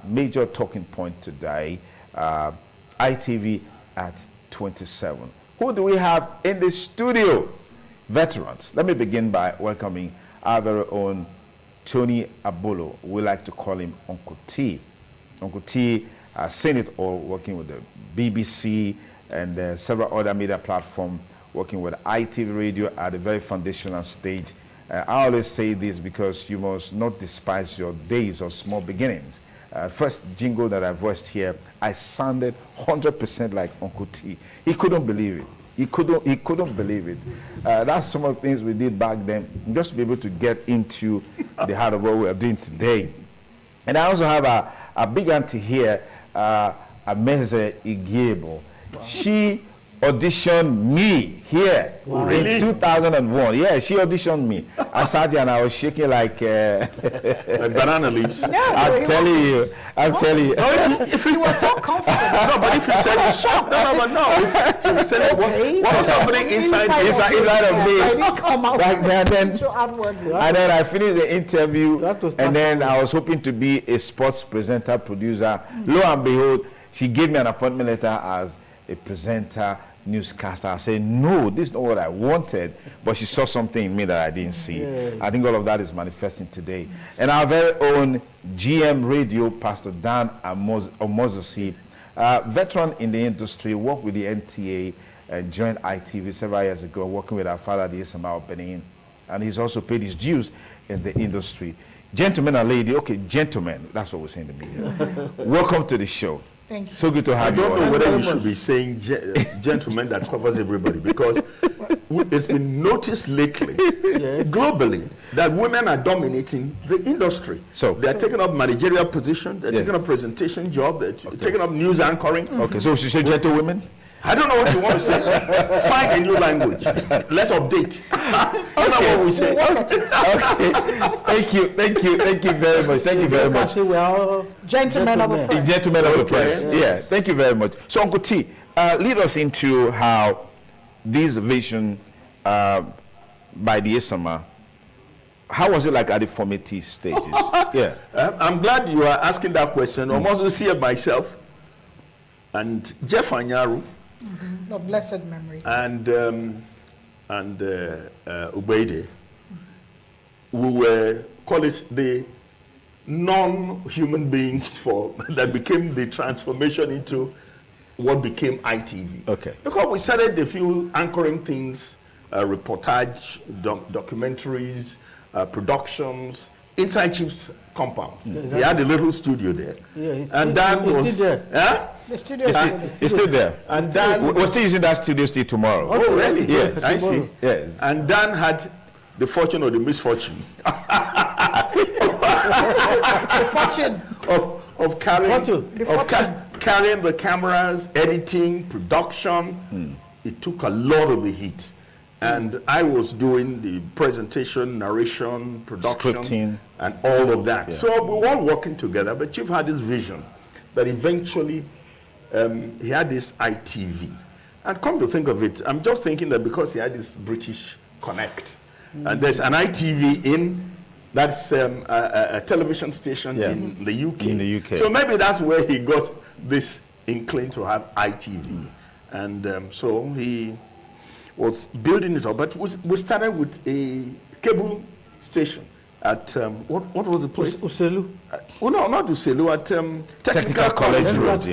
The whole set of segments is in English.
Major talking point today, ITV at 27. Who do we have in the studio? Veterans. Let me begin by welcoming our very own Tony Abolo. We like to call him Uncle T. Uncle T has seen it all, working with the BBC and several other media platforms, working with ITV radio at a very foundational stage. I always say this because you must not despise your days of small beginnings. First jingle that I voiced here, I sounded 100% like Uncle T. He couldn't believe it. He couldn't believe it. That's some of the things we did back then, just to be able to get into the heart of what we are doing today. And I also have a big auntie here, Ameze Igiebo. Wow. She auditioned me here in 2001. Yeah, she auditioned me. I sat here and I was shaking like banana leaves. Yeah, I'm telling you. No, if you were so comfortable. No, but if you said no. If you said what was happening inside of me. I didn't come out. Like and then I finished the interview, and then I was hoping to be a sports presenter, producer. Lo and behold, she gave me an appointment letter as a presenter, newscaster. I said, no, this is not what I wanted, but she saw something in me that I didn't see. Yes. I think all of that is manifesting today. And our very own GM Radio, Pastor Dan Omozosi, veteran in the industry, worked with the NTA and joined ITV several years ago, working with our father, the SMI Benin, and he's also paid his dues in the industry. Gentlemen and lady, okay, gentlemen, that's what we say in the media. Welcome to the show. Thank you. So good to have you. I don't know whether we should be saying gentlemen that covers everybody, because it's been noticed lately, globally, that women are dominating the industry. So they're taking up managerial position, they're taking up presentation job, they're taking up news anchoring. Okay, so we should say gentlewomen? I don't know what you want to say. Find a new language. Let's update. I don't know what we say. Okay. Thank you very much. Thank you very much. We are gentlemen of the press. Gentlemen of the press. Yeah, thank you very much. So, Uncle T, lead us into how this vision by the SMI, how was it like at the formative stages? Yeah. I'm glad you are asking that question. I'm also see it myself. And Jeff Anyaru. Of blessed memory. And Ubeide, we were, call it the non-human beings that became the transformation into what became ITV. Okay. Because we started a few anchoring things, reportage, documentaries, productions, inside Chief's compound. He had a little studio there. Yeah, and Dan was there. Huh? The studio is still there. And Dan, we're still using that studio still tomorrow. Oh, really? Yes. I see. Yes. And Dan had the fortune or the misfortune the fortune of carrying the cameras, editing, production. It took a lot of the heat. And I was doing the presentation, narration, production, scripting, and all of that. Yeah. So we were all working together, but Chief had this vision that eventually he had this ITV. And come to think of it, I'm just thinking that because he had this British Connect, and there's an ITV that's a television station in the UK. In the UK. So maybe that's where he got this inkling to have ITV. And so he was building it up, but we started with a cable station at what was the place? Uselu. No, not Uselu. At Technical College Road.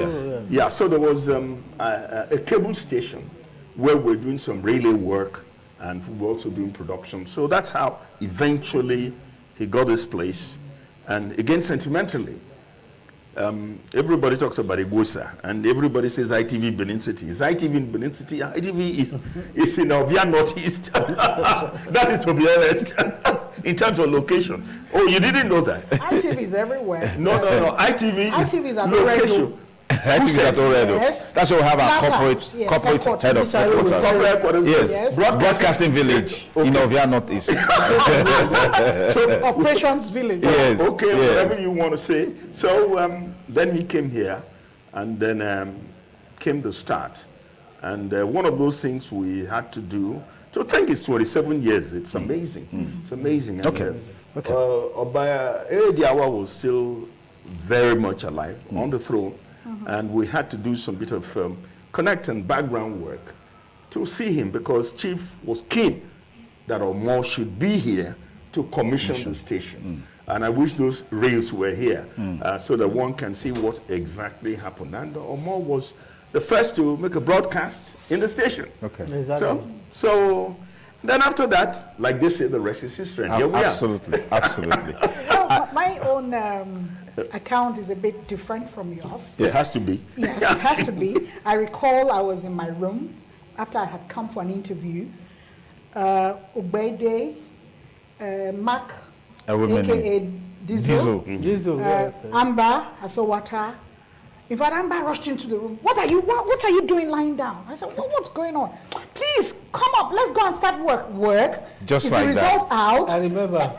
Yeah. So there was a cable station where we're doing some relay work, and we were also doing production. So that's how eventually he got this place. And again, sentimentally, everybody talks about Igosa, and everybody says ITV Benin City. Is ITV in Benin City? ITV is in Ovia Northeast. That is, to be honest, in terms of location. Oh, you didn't know that? ITV is everywhere. No. ITV is at location. ITV is at Oredo. Yes. That's why we have our corporate head of headquarters. Yes. Broadcasting village in Ovia Northeast. So Operations Village. Yes. Okay, whatever you want to say. So then he came here, and then came the start. And one of those things we had to do, to think it's 27 years, it's amazing. It's amazing. And, Okay. Obaya Ediawa was still very much alive, on the throne, and we had to do some bit of connect and background work to see him, because Chief was keen that Omo should be here to commission the station. And I wish those rails were here so that one can see what exactly happened. And Omo was the first to make a broadcast in the station. Okay. Exactly. So then after that, like they say, the rest is history. And here we Absolutely, absolutely. Well, my own account is a bit different from yours. It has to be. Yes, it has to be. I recall I was in my room after I had come for an interview. Ubede, Mark, aka Diesel, Amber Asowata. In fact, Amber rushed into the room. What are you doing lying down? I said, what's going on? Please come up. Let's go and start work. Just Is like the that. result out? I remember. I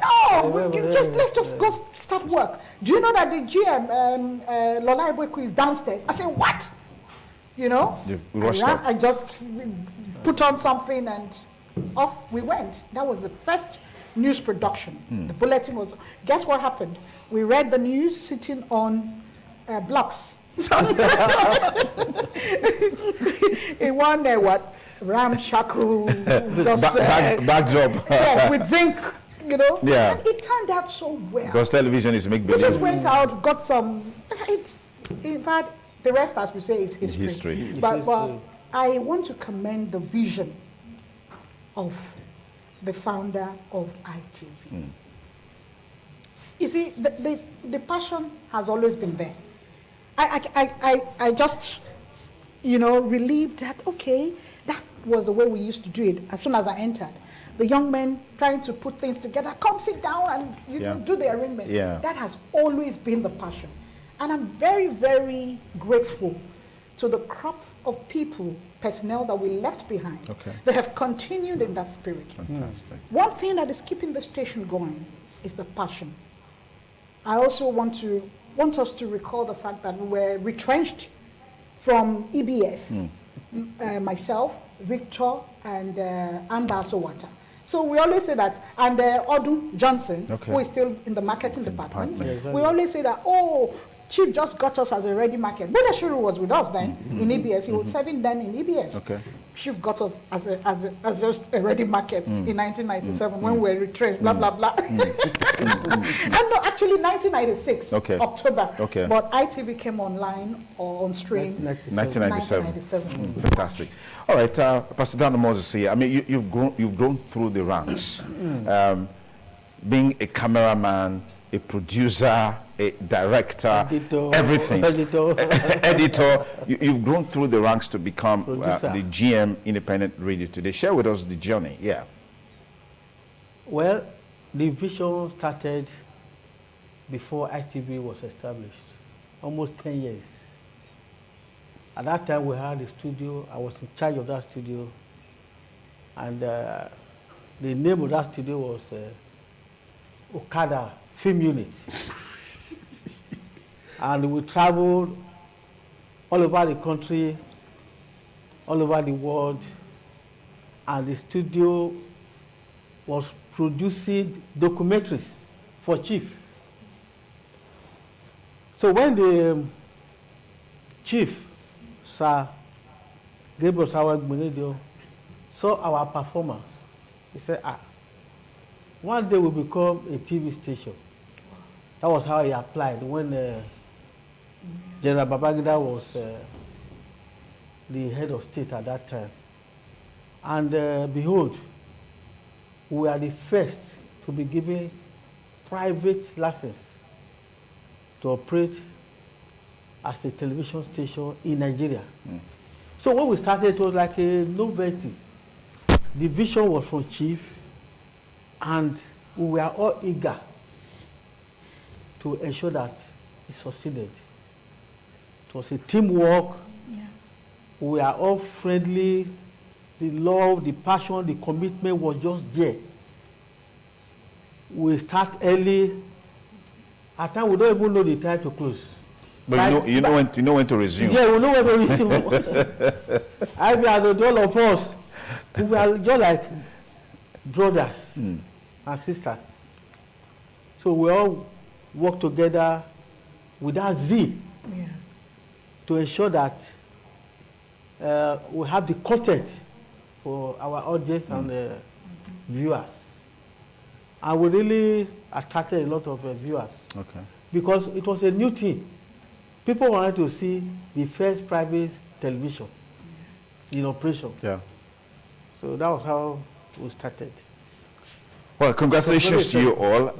said, let's just go start work. Do you know that the GM Lola Ibweku is downstairs? I said, what? You know? I just put on something and off we went. That was the first news production. The bulletin was. Guess what happened? We read the news sitting on blocks. In one ramshackle backdrop. Yeah, with zinc, you know. Yeah. And it turned out so well. Because television is make We believe. just went out, got some. In fact, the rest, as we say, is history. But I want to commend the vision of the founder of ITV. You see, the passion has always been there. I just, relieved that, okay, that was the way we used to do it as soon as I entered. The young men trying to put things together, come sit down and do the arrangement. Yeah. That has always been the passion. And I'm very, very grateful to the crop of people, personnel that we left behind. Okay. They have continued in that spirit. Fantastic. One thing that is keeping the station going is the passion. I also want us to recall the fact that we were retrenched from EBS, myself, Victor, and Amber Asowata. So we always say that, and Odu Johnson, who is still in the marketing department, we always say that, Chief just got us as a ready market. Budashuru was with us then in EBS. He was serving then in EBS. Okay. Chief got us as just a ready market in 1997 when we were retrenched, blah, blah, blah. And no, actually 1996, October. Okay. But ITV came online or on stream 1997. Fantastic. All right, Pastor Dan Moses here. I mean, you've grown through the ranks. Being a cameraman, a producer, a director, everything. Editor. You've grown through the ranks to become the GM Independent Radio today. Share with us the journey. Yeah. Well, the vision started before ITV was established, almost 10 years. At that time, we had a studio. I was in charge of that studio. And the name of that studio was Okada Film Unit. And we traveled all over the country, all over the world, and the studio was producing documentaries for Chief. So when the Chief, Sir Gabriel Sawagbunedio, saw our performance, he said, one day we'll become a TV station. That was how he applied when General Babangida was the head of state at that time. And behold, we are the first to be given private license to operate as a television station in Nigeria. So when we started, it was like a novelty. The vision was from Chief, and we were all eager to ensure that it succeeded. It was a teamwork. Yeah. We are all friendly. The love, the passion, the commitment was just there. We start early. At times we don't even know the time to close. But you know when to resume. Yeah, we know when to resume. I mean, all of us, we were just like brothers and sisters. So we all work together. with that zeal to ensure that we have the content for our audience and viewers. And we really attracted a lot of viewers. Okay. Because it was a new thing. People wanted to see the first private television in operation. Yeah. So that was how we started. Well, congratulations to you all.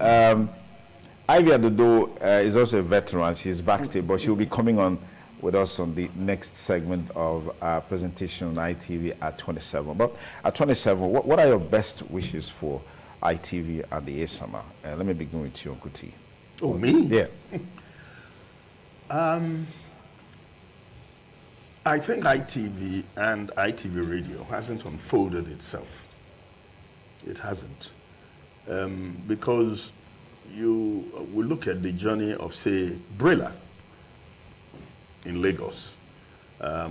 Ivy Adodo is also a veteran. She's backstage, but she'll be coming on with us on the next segment of our presentation on ITV at 27. But at 27, what are your best wishes for ITV and the ASAMA? Let me begin with you, Uncle T. Oh, me? Yeah. I think ITV and ITV Radio hasn't unfolded itself. It hasn't. Because you will look at the journey of, say, Brilla in Lagos.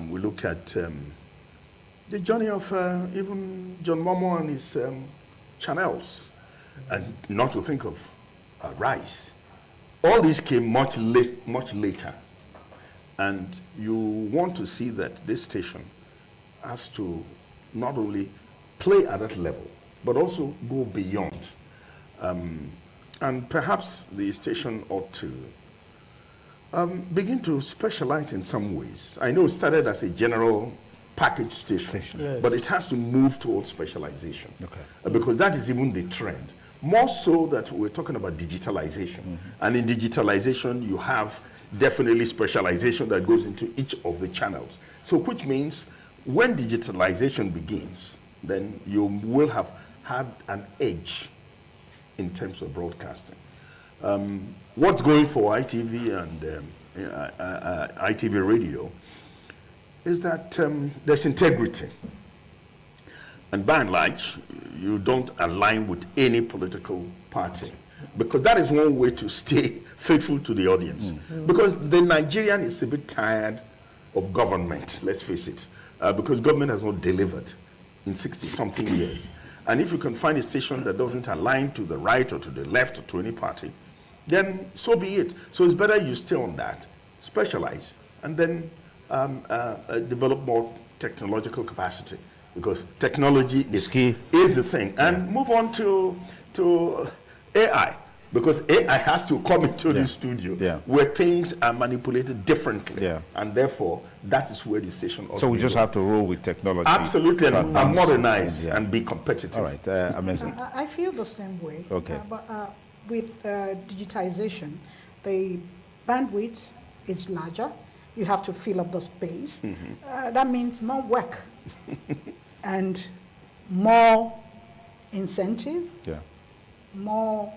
We look at the journey of even John Momo and his channels, and not to think of Rice. All these came much later. And you want to see that this station has to not only play at that level, but also go beyond. And perhaps the station ought to begin to specialize in some ways. I know it started as a general package station. Yes. But it has to move towards specialization. Okay. Because that is even the trend. More so that we're talking about digitalization. And in digitalization, you have definitely specialization that goes into each of the channels. So which means when digitalization begins, then you will have had an edge in terms of broadcasting. What's going for ITV and ITV Radio is that there's integrity. And by and large, you don't align with any political party. Because that is one way to stay faithful to the audience. Because the Nigerian is a bit tired of government, let's face it. Because government has not delivered in 60-something years. And if you can find a station that doesn't align to the right or to the left or to any party, then so be it. So it's better you stay on that, specialize, and then develop more technological capacity. Because technology is key, is the thing. And move on to AI. Because AI has to come into the studio where things are manipulated differently. And therefore, that is where the station ought So to we just go. have to roll with technology. Absolutely, and advance modernize and be competitive. All right, amazing. I feel the same way. Okay. But with digitization, the bandwidth is larger. You have to fill up the space. That means more work and more incentive, more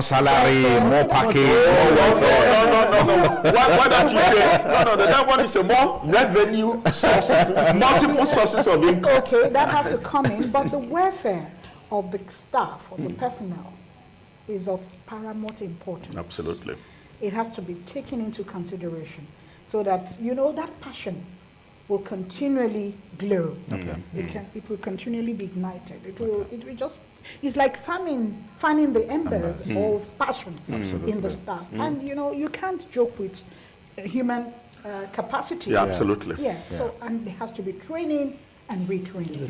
salary, more package, more welfare. No. Why don't you say, that one is a more revenue sources, multiple sources of income. Okay, that has to come in, but the welfare of the staff, of the personnel, is of paramount importance. Absolutely. It has to be taken into consideration so that, that passion will continually glow. Okay. It will continually be ignited. It will just, it's like fanning the embers of passion in the staff. And you can't joke with human capacity. Yeah, absolutely. So, and there has to be training and retraining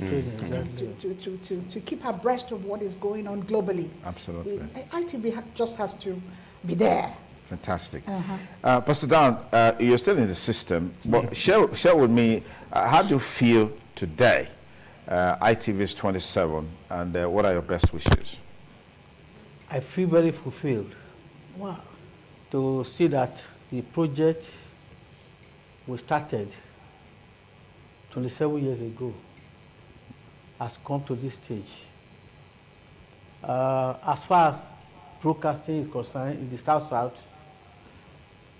to keep abreast of what is going on globally. Absolutely. ITV just has to be there. Fantastic. Pastor Dan, you're still in the system, but share with me, how do you feel today? ITV is 27, and what are your best wishes? I feel very fulfilled. Wow. To see that the project we started 27 years ago has come to this stage. As far as broadcasting is concerned in the South-South,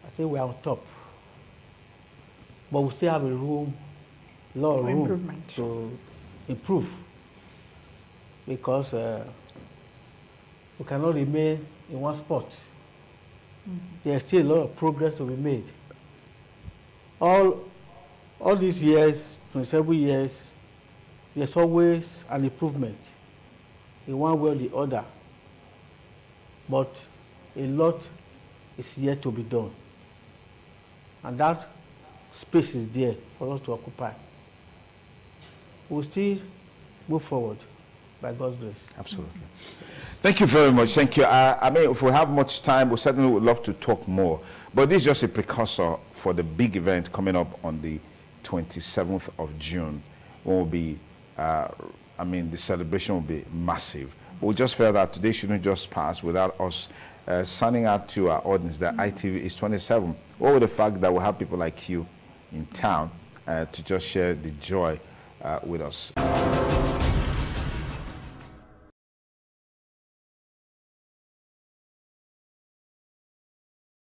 I think we are on top. But we still have a lot of room to improve. Because we cannot remain in one spot. There's still a lot of progress to be made. All these years, 27 years, there's always an improvement in one way or the other. But a lot is yet to be done. And that space is there for us to occupy. We'll still move forward by God's grace. Absolutely. Thank you very much. Thank you. I mean, if we have much time, we certainly would love to talk more. But this is just a precursor for the big event coming up on the 27th of June. When we'll be, I mean, the celebration will be massive. We just felt that today shouldn't just pass without us signing out to our audience that ITV is 27. Or with the fact that we'll have people like you in town to just share the joy with us.